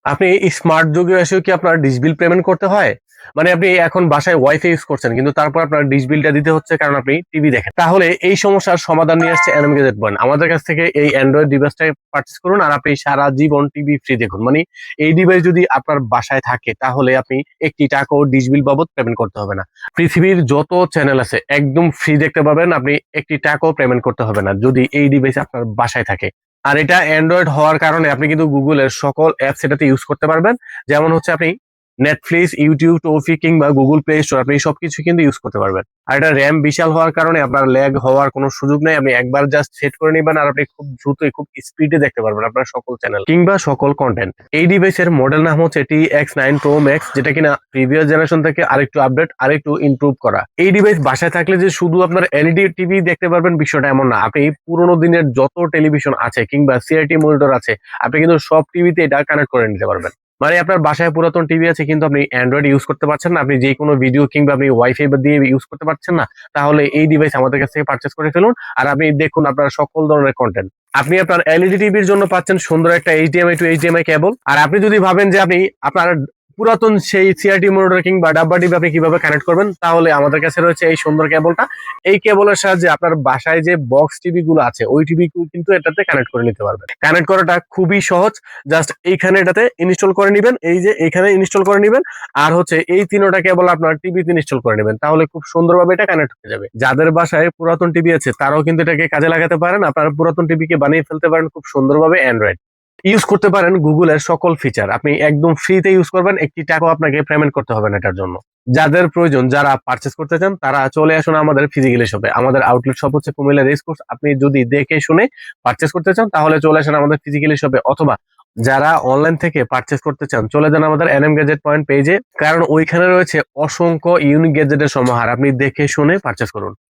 আপনি স্মার্ট যুগে এসেও কি আপনার ডিশ বিল পেমেন্ট করতে হয়? মানে আপনি এখন বাসায় ওয়াইফাই ইউজ করছেন কিন্তু তারপর আপনার ডিশ বিলটা দিতে হচ্ছে কারণ আপনি টিভি দেখেন। তাহলে এই সমস্যার সমাধান নিয়ে আসছে এনাম গ্যাজেট পয়েন্ট। আমাদের কাছ থেকে এই অ্যান্ড্রয়েড ডিভাইসটা পারচেজ করুন আর আপনি সারা জীবন টিভি ফ্রি দেখুন। মানে এই ডিভাইস যদি আপনার বাসায় থাকে তাহলে আপনি একটি টাকাও ডিশ বিল বাবদ পেমেন্ট করতে হবে না। পৃথিবীর যত চ্যানেল আছে একদম ফ্রি দেখতে পাবেন। আপনি একটি টাকাও পেমেন্ট করতে হবে না যদি এই ডিভাইস আপনার বাসায় থাকে। আর এটা অ্যান্ড্রয়েড হওয়ার কারণে আপনি কিন্তু গুগলের সকল অ্যাপস এটাতে ইউজ করতে পারবেন। যেমন হচ্ছে আপনি নেটফ্লিক্স, ইউটিউব, টফি কিংবা গুগল প্লে স্টোর আপনি সবকিছু কিন্তু ইউজ করতে পারবেন। আর এটা র্যাম বিশাল হওয়ার কারণে আপনার ল্যাগ হওয়ার কোনো সুযোগ নেই। আপনি একবার জাস্ট সেট করে নিবেন আর আপনি খুব দ্রুতই খুব স্পিডে দেখতে পারবেন আপনার সকল চ্যানেল কিংবা সকল কন্টেন্ট। এই ডিভাইসের মডেল নাম হচ্ছে TX9 Pro Max, যেটা কিনা প্রিভিয়াস জেনারেশন থেকে আরেকটু আপডেট আরেকটু ইমপ্রুভ করা। এই ডিভাইস বাসায় থাকলে যে শুধু আপনার এলইডি টিভি দেখতে পারবেন বিষয়টা এমন না। আপনি পুরোনো দিনের যত টেলিভিশন আছে কিংবা সিআরটি মনিটর আছে আপনি কিন্তু সব টিভিতে এটা কানেক্ট করে নিতে পারবেন। মানে আপনার বাসায় পুরাতন টিভি আছে কিন্তু আপনি অ্যান্ড্রয়েড ইউজ করতে পারছেন না, আপনি যে কোনো ভিডিও কিংবা আপনি ওয়াইফাই দিয়ে ইউজ করতে পারছেন না, তাহলে এই ডিভাইস আমাদের কাছ থেকে পারচেজ করে ফেলুন আর আপনি দেখুন আপনার সকল ধরনের কন্টেন্ট। আপনি আপনার এলইডি টিভির জন্য পাচ্ছেন সুন্দর একটা এইচডিএমআই টু এইচডিএমআই কেবল। আর আপনি যদি ভাবেন যে আপনি আপনার পুরাতন সেই সিআরটি মনিটর কিংবা ডাব্বা টিভি আপনি কিভাবে কানেক্ট করবেন, তাহলে আমাদের কাছে রয়েছে এই সুন্দর কেবলটা। এই কেবলের সাহায্যে আপনার বাসায় যে বক্স টিভি গুলো আছে ওই টিভি কিন্তু এটাতে কানেক্ট করে নিতে পারবেন। কানেক্ট করাটা খুবই সহজ। জাস্ট এইখানে এটাতে ইনস্টল করে নিবেন, এই যে এইখানে ইনস্টল করে নিবেন আর হচ্ছে এই তিনটা কেবল আপনার টিভিতে ইনস্টল করে নেবেন, তাহলে খুব সুন্দরভাবে এটা কানেক্ট হয়ে যাবে। যাদের বাসায় পুরাতন টিভি আছে তারাও কিন্তু এটাকে কাজে লাগাতে পারেন। আপনারা পুরাতন টিভিকে বানিয়ে ফেলতে পারেন খুব সুন্দরভাবে অ্যান্ড্রয়েড ইউজ করতে পারেন। গুগলের সকল ফিচার আপনি একদম ফ্রিতে ইউজ করবেন, একটি টাকাও আপনাকে পেমেন্ট করতে হবে না এটার জন্য। যাদের প্রয়োজন, যারা পারচেস করতে চান তারা চলে আসুন আমাদের ফিজিক্যালি শপে। আমাদের আউটলেট শপ হচ্ছে কুমিল্লা রেস কোর্স। আপনি যদি দেখে শুনে পারচেস করতে চান তাহলে চলে আসেন আমাদের ফিজিক্যালি শপে, অথবা যারা অনলাইন থেকে পারচেস করতে চান চলে যান আমাদের এনএম গ্যাজেট পয়েন্ট পেজে, কারণ ওইখানে রয়েছে অসংখ্য ইউনিক গ্যাজেটের সমাহার। আপনি দেখে শুনে পারচেস করুন।